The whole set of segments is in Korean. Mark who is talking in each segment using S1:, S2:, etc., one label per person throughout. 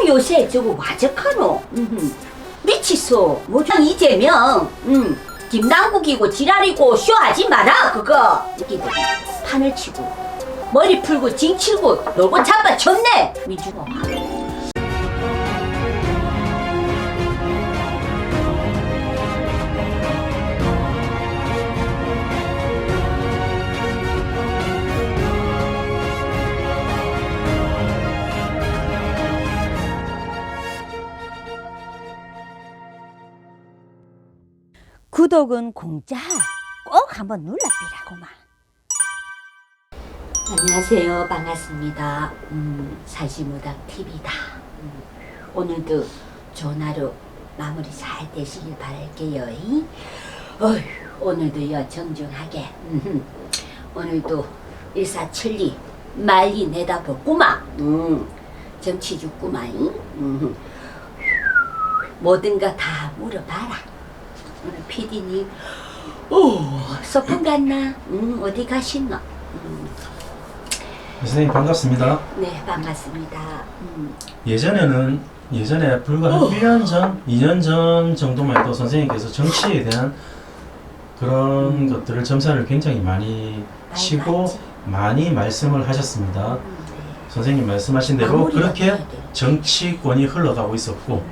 S1: 요새 저거 와적하노? 미치소. 뭐죠? 이재명, 김남국이고 지랄이고 쇼하지 마라 그거. 이기들이 판을 치고 머리 풀고 징 치고 놀고 잡아쳤네. 미주고. 구독은 공짜. 꼭 한번 눌러비라고만. 안녕하세요. 반갑습니다. 사시무당TV다. 오늘도 좋은 하루 마무리 잘 되시길 바랄게요. 어휴, 오늘도요 정중하게 오늘도 일사천리 말리 내다보구만. 정치 죽구만. 뭐든가 다 물어봐라. 오늘 PD님 소풍 갔나? 어디 가신노?
S2: 선생님 반갑습니다.
S1: 네 반갑습니다.
S2: 예전에 불과 한 1년 전, 2년 전 정도만 해도 선생님께서 정치에 대한 그런 것들을 점사를 굉장히 많이 치고 많이 말씀을 하셨습니다.
S1: 네.
S2: 선생님 말씀하신 대로 그렇게 정치권이 흘러가고 있었고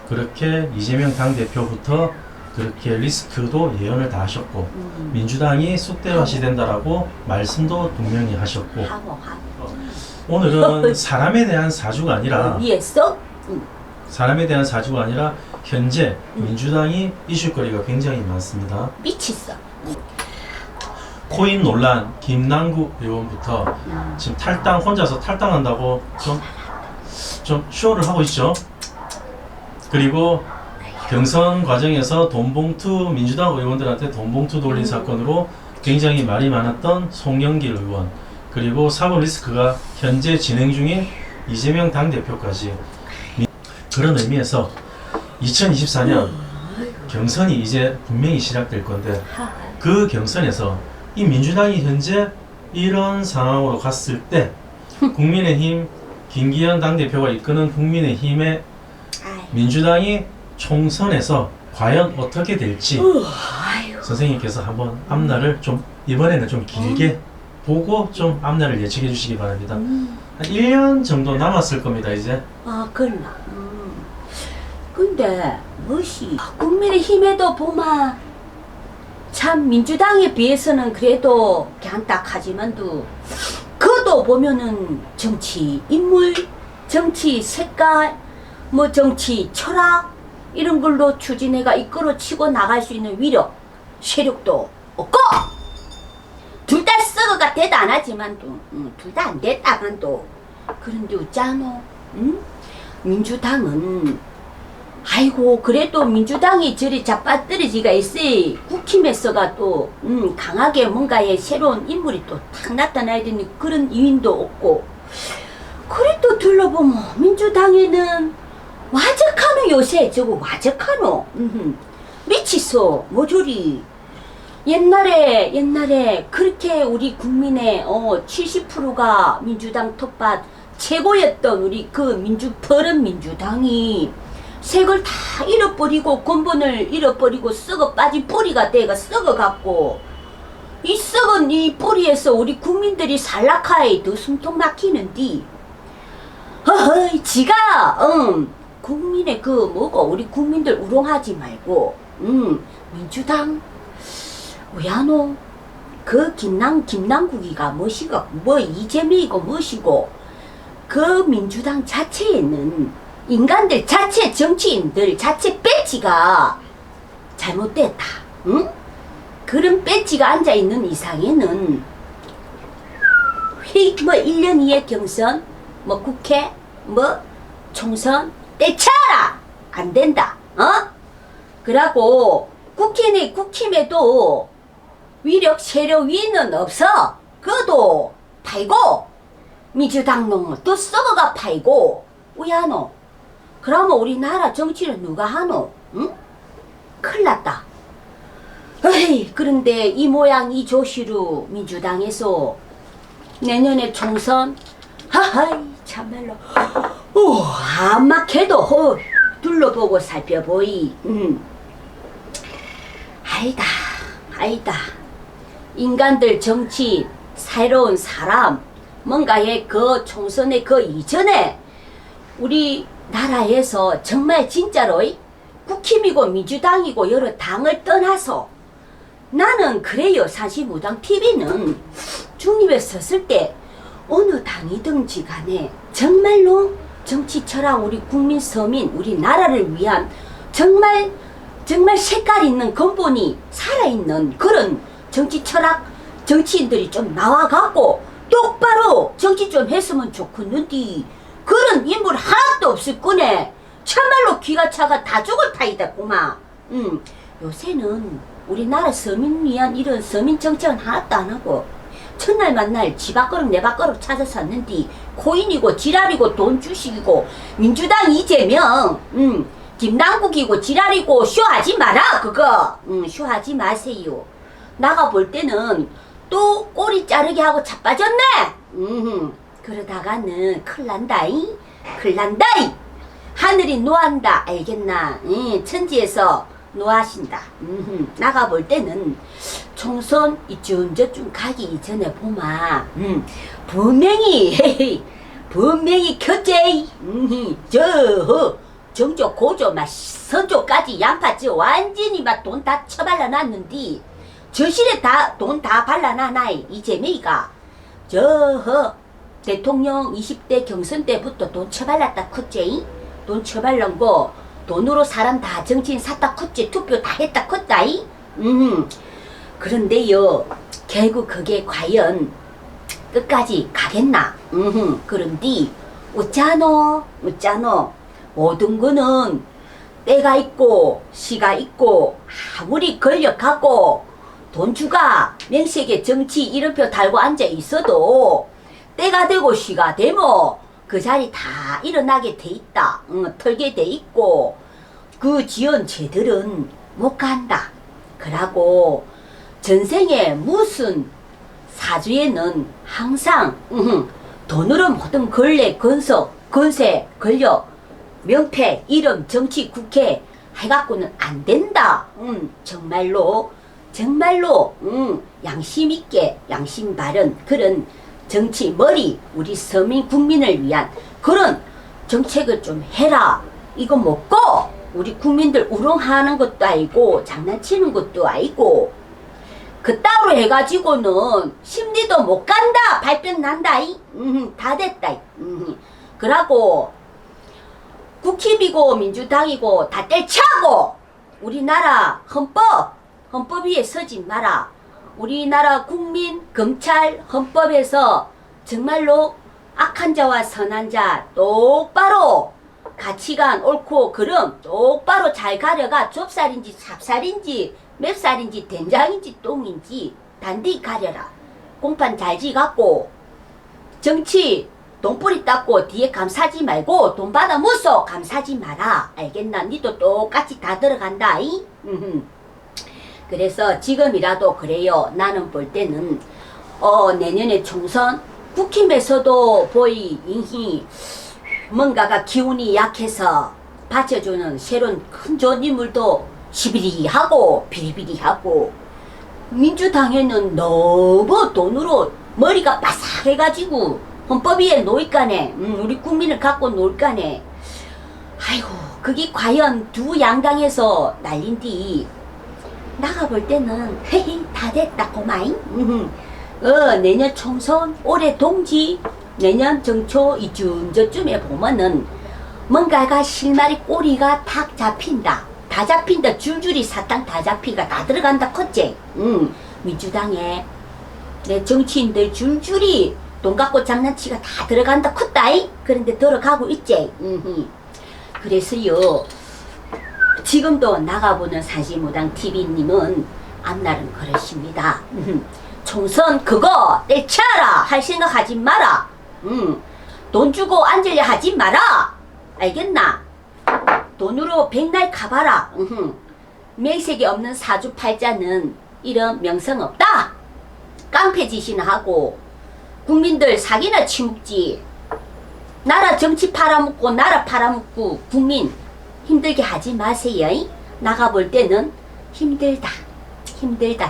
S2: 그렇게 이재명 당대표부터 그렇게 리스크도 예언을 다 하셨고 민주당이 쑥대밭이 된다라고 말씀도 분명히 하셨고 오늘은 사람에 대한 사주가 아니라 사람에 대한 사주가 아니라 현재 민주당이 이슈거리가 굉장히 많습니다.
S1: 미쳤어.
S2: 코인 논란 김남국 의원부터 지금 혼자서 탈당한다고 좀 쇼를 하고 있죠. 그리고 경선 과정에서 민주당 의원들한테 돈봉투 돌린 사건으로 굉장히 말이 많았던 송영길 의원, 그리고 사법 리스크가 현재 진행 중인 이재명 당대표까지. 그런 의미에서 2024년 경선이 이제 분명히 시작될 건데 그 경선에서 이 민주당이 현재 이런 상황으로 갔을 때 국민의힘 김기현 당대표가 이끄는 국민의힘의 민주당이 총선에서 과연 어떻게 될지 선생님께서 한번 앞날을 좀 이번에는 좀 길게 보고 좀 앞날을 예측해 주시기 바랍니다. 한 1년 정도 남았을 겁니다 이제.
S1: 그러나. 근데 무엇이 국민의힘에도 보마 참 민주당에 비해서는 그래도 간딱하지만도 그도 보면은 정치 인물, 정치 색깔, 뭐 정치 철학 이런 걸로 추진해가 이끌어치고 나갈 수 있는 위력, 세력도 없고 둘 다 썩어가 대단하지만도 둘 다 안 됐다만도 그런데 어쩌노? 민주당은 아이고 그래도 민주당이 저리 자빠뜨리지가 있어야 국힘에서가 또 강하게 뭔가의 새로운 인물이 또 탁 나타나야 되는 그런 이유도 없고 그래 또 둘러보면 민주당에는 와적하노 요새 저거 와적하노. 미치소 뭐저리 옛날에 그렇게 우리 국민의 70%가 민주당 텃밭 최고였던 우리 그 버릇 민주당이 색을 다 잃어버리고 근본을 잃어버리고 썩어 빠진 뿌리가 돼가 썩어갖고 이 썩은 이 뿌리에서 우리 국민들이 살락하에 더 숨통 막히는디 허허이 지가 국민의 그 뭐고 우리 국민들 우롱하지 말고 민주당 왜하노 그 김남국이가 뭐시고 뭐 이재명이고 뭐시고 그 민주당 자체에는 인간들 자체 정치인들 자체 배지가 잘못됐다. 그런 배지가 앉아있는 이상에는 뭐 1년 2회 경선 뭐 국회 뭐 총선 떼쳐라! 안 된다. 그러고 국힘에도 위력 세력 위는 없어. 그도 팔고 민주당 놈 또 썩어가 팔고 왜하노? 그러면 우리나라 정치를 누가 하노? 큰일 났다. 에이, 그런데 이 모양 이 조시로 민주당에서 내년에 총선 하하이 참말로 까맣게도 둘러보고 살펴보이. 아니다, 아니다. 인간들 정치, 새로운 사람, 뭔가의 그 총선의 그 이전에 우리 나라에서 정말 진짜로 국힘이고 민주당이고 여러 당을 떠나서 나는 그래요. 사실무당 TV는 중립에 섰을 때 어느 당이든지 간에 정말로 정치 철학, 우리 국민 서민, 우리 나라를 위한 정말 색깔 있는 근본이 살아있는 그런 정치 철학 정치인들이 좀 나와갖고 똑바로 정치 좀 했으면 좋겠는데 그런 인물 하나도 없을 거네. 참말로 귀가 차가 다 죽을 타이다 고마. 요새는 우리나라 서민 위한 이런 서민 정책은 하나도 안 하고 첫날 만날 지 밥그릇 내 밥그릇 찾아 샀는데 코인이고 지랄이고 돈 주식이고 민주당 이재명 김남국이고 지랄이고 쇼하지 마라 그거. 쇼하지 마세요. 나가 볼 때는 또 꼬리 자르게 하고 자빠졌네. 그러다가는 큰일 난다이. 큰일 난다이. 하늘이 노한다 알겠나. 천지에서 노하신다. 나가 볼 때는 총선 이쯤 저쯤 가기 이전에 보마 분명히 교제 정조 고조 막 선조까지 양파지 완전히 막 돈 다 처발라 놨는디 저실에 다 돈 다 발라놔나이 이재명이가 대통령 20대 경선 때부터 돈 처발랐다 컸지. 돈 처발른 거 돈으로 사람 다 정치인 샀다 컸지. 투표 다 했다 컸다이. 그런데요 결국 그게 과연 끝까지 가겠나. 그런데 어쩌노 모든 거는 때가 있고 시가 있고 아무리 권력하고 돈주가 명색의 정치 이름표 달고 앉아 있어도 때가 되고 시가 되면 그 자리 다 일어나게 돼 있다. 털게 돼 있고 그 지연체들은 못 간다. 그러고 전생에 무슨 사주에는 항상 돈으로 모든 권력, 건세, 권력, 명패, 이름, 정치, 국회 해갖고는 안 된다. 정말로 양심 있게 양심 바른 그런 정치 머리 우리 서민 국민을 위한 그런 정책을 좀 해라. 이거 먹고 우리 국민들 우롱하는 것도 아니고 장난치는 것도 아니고 그따위로 해가지고는 심리도 못 간다. 발병 난다. 다 됐다. 그러고 국힘이고 민주당이고 다 떼차고 우리나라 헌법 위에 서지 마라. 우리나라 국민 검찰 헌법에서 정말로 악한 자와 선한 자 똑바로 가치관 옳고 그름 똑바로 잘 가려가 좁쌀인지 삽쌀인지 맵쌀인지 된장인지 똥인지 단디 가려라. 공판 잘 지갖고 정치 돈뿌리 닦고 뒤에 감사지 말고 돈 받아 무소 감사지 마라. 알겠나? 니도 똑같이 다 들어간다. 그래서 지금이라도 그래요. 나는 볼 때는 내년에 총선 국힘에서도 보이 인히 뭔가가 기운이 약해서 받쳐주는 새로운 큰 좋은 인물도 시비리하고 비리비리하고 민주당에는 너무 돈으로 머리가 바삭해가지고 헌법 위에 놓을까네. 우리 국민을 갖고 놀까네. 아이고 그게 과연 두 양당에서 난린디 나가볼 때는 헤헤 다 됐다 고마잉. 내년 총선 올해 동지 내년 정초 이쯤 저쯤에 보면은 뭔가가 실마리 꼬리가 탁 잡힌다. 다 잡힌다. 줄줄이 사탕 다 잡히가 다 들어간다 컸지. 민주당에 내 정치인들 줄줄이 돈 갖고 장난치가 다 들어간다 컸다이. 그런데 들어가고 있지. 그래서요 지금도 나가보는 사실무당 TV님은 앞날은 그러십니다. 총선 그거 떼차라 할 생각하지 마라. 돈 주고 앉으려 하지 마라. 알겠나? 돈으로 백날 가봐라. 명색이 없는 사주팔자는 이런 명성 없다. 깡패짓이나 하고 국민들 사기나 치묵지. 나라 정치 팔아먹고 나라 팔아먹고 국민 힘들게 하지 마세요. 나가볼 때는 힘들다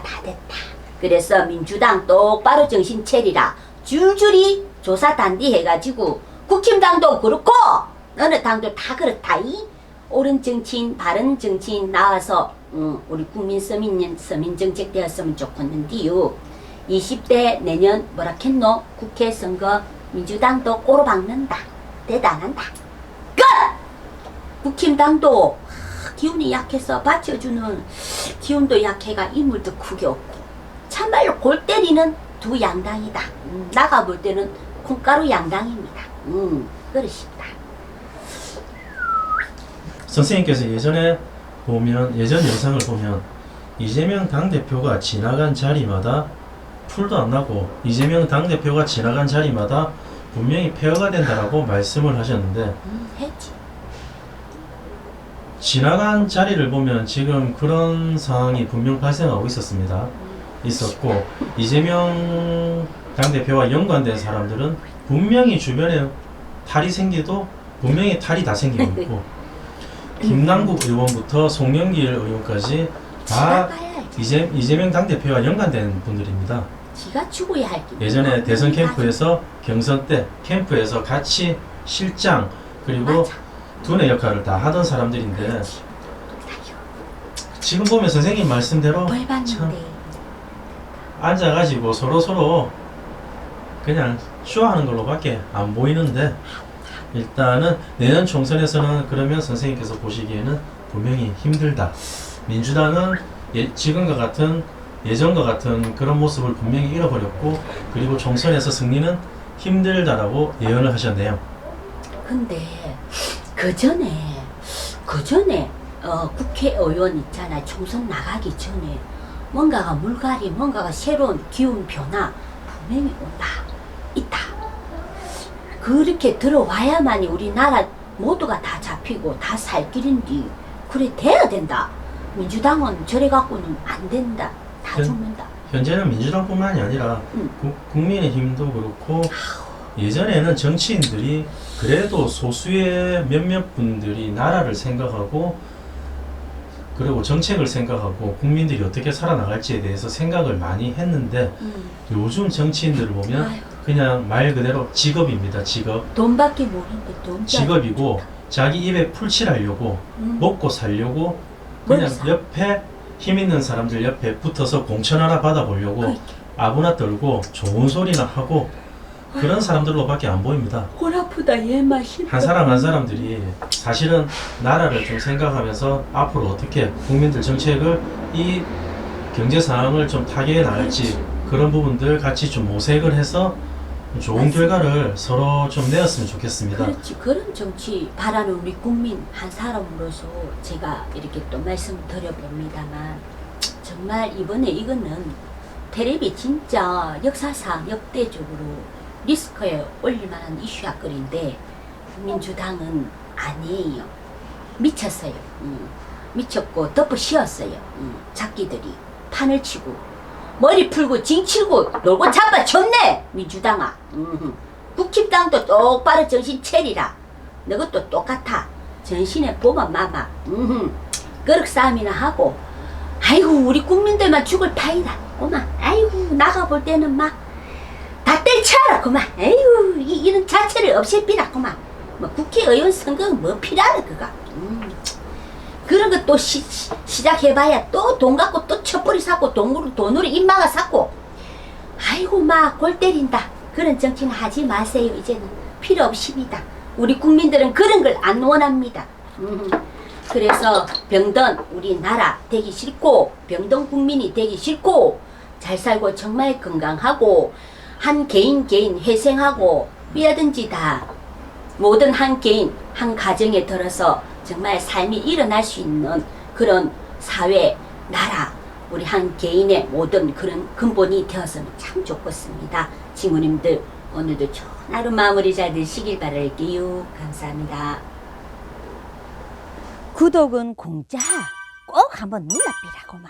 S1: 다 됐다. 그래서 민주당 똑바로 정신 차리라. 줄줄이 조사 단디 해가지고 국힘당도 그렇고 어느 당도 다 그렇다. 옳은 정치인 바른 정치인 나와서 우리 국민 서민 정책 되었으면 좋겠는데요. 20대 내년 뭐라겠노? 국회 선거 민주당도 꼬로 박는다. 대단한다. 끝! 국힘당도 기운이 약해서 받쳐주는 기운도 약해가 인물도 크게 없고 참말로 골 때리는 두 양당이다. 나가볼 때는 콩가루 양당입니다. 그러십니다.
S2: 선생님께서 예전 영상을 보면 이재명 당대표가 지나간 자리마다 풀도 안 나고 이재명 당대표가 지나간 자리마다 분명히 폐허가 된다라고 말씀을 하셨는데
S1: 했지.
S2: 지나간 자리를 보면 지금 그런 상황이 분명 발생하고 있었고 이재명 당대표와 연관된 사람들은 분명히 주변에 탈이 생기도 분명히 탈이 다 생기고 있고 김남국 의원부터 송영길 의원까지 다 이재명 당대표와 연관된 분들입니다.
S1: 지가 죽어야 할 게.
S2: 예전에 대선 캠프에서 경선 때 캠프에서 같이 실장 그리고
S1: 맞아.
S2: 두뇌 역할을 다 하던 사람들인데 지금 보면 선생님 말씀대로
S1: 벌
S2: 참
S1: 받는데.
S2: 앉아가지고 서로 그냥 쇼하는 걸로밖에 안 보이는데 일단은 내년 총선에서는 그러면 선생님께서 보시기에는 분명히 힘들다. 민주당은 예전과 같은 그런 모습을 분명히 잃어버렸고 그리고 총선에서 승리는 힘들다라고 예언을 하셨네요.
S1: 근데 그 전에 국회의원 있잖아. 총선 나가기 전에 뭔가가 물갈이 뭔가가 새로운 기운 변화 분명히 있다. 그렇게 들어와야만이 우리나라 모두가 다 잡히고 다 살 길인데 그래 돼야 된다. 민주당은 저래 갖고는 안 된다. 다 죽는다.
S2: 현재는 민주당뿐만이 아니라 국민의힘도 그렇고 예전에는 정치인들이 그래도 소수의 몇몇 분들이 나라를 생각하고 그리고 정책을 생각하고 국민들이 어떻게 살아나갈지에 대해서 생각을 많이 했는데 요즘 정치인들을 보면
S1: 아유.
S2: 그냥 말 그대로 직업입니다. 직업.
S1: 돈밖에 모르는데 돈.
S2: 직업이고 자기 입에 풀칠하려고 먹고 살려고 그냥
S1: 사.
S2: 옆에 힘 있는 사람들 옆에 붙어서 공천 하나 받아보려고 아부나 떨고 좋은 소리나 하고 그런 사람들로밖에 안 보입니다.
S1: 골 아프다 얘만 힘.
S2: 한 사람 한 사람들이 사실은 나라를 좀 생각하면서 앞으로 어떻게 국민들 정책을 이 경제 상황을 좀 타개해 나갈지 그런 부분들 같이 좀 모색을 해서 좋은 결과를 서로 좀 내었으면 좋겠습니다.
S1: 그렇지. 그런 정치 바라는 우리 국민 한 사람으로서 제가 이렇게 또 말씀을 드려봅니다만 정말 이번에 이거는 테레비 진짜 역사상 역대적으로 리스크에 올릴 만한 이슈야 거리인데 민주당은 아니에요. 미쳤어요. 미쳤고 덮어 씌웠어요. 자기들이 판을 치고 머리 풀고 징 치고 놀고 잡아 줬네 민주당아. 국힘당도 똑바로 정신 차리라. 너것도 똑같아. 정신에 보면 마마. 그릇 싸움이나 하고 아이고 우리 국민들만 죽을 파이다. 그만 아이고 나가볼 때는 막 다 때려쳐라 그만. 아이고 이런 자체를 없앨피라 그만. 뭐 국회의원 선거는 뭐 필요하나 그가. 그런 거 또 시작해봐야 또 돈 갖고 또 첩불이 사고 돈으로 입마가 샀고 아이고 막 골 때린다. 그런 정치는 하지 마세요. 이제는 필요 없습니다. 우리 국민들은 그런 걸 안 원합니다. 그래서 병든 우리나라 되기 싫고 병든 국민이 되기 싫고 잘 살고 정말 건강하고 한 개인 회생하고 뭐든지 다 모든 한 개인 한 가정에 들어서 정말 삶이 일어날 수 있는 그런 사회, 나라, 우리 한 개인의 모든 그런 근본이 되었으면 참 좋겠습니다. 친구님들 오늘도 좋은 하루 마무리 잘 되시길 바랄게요. 감사합니다. 구독은 공짜 꼭 한번 눌러비라고만.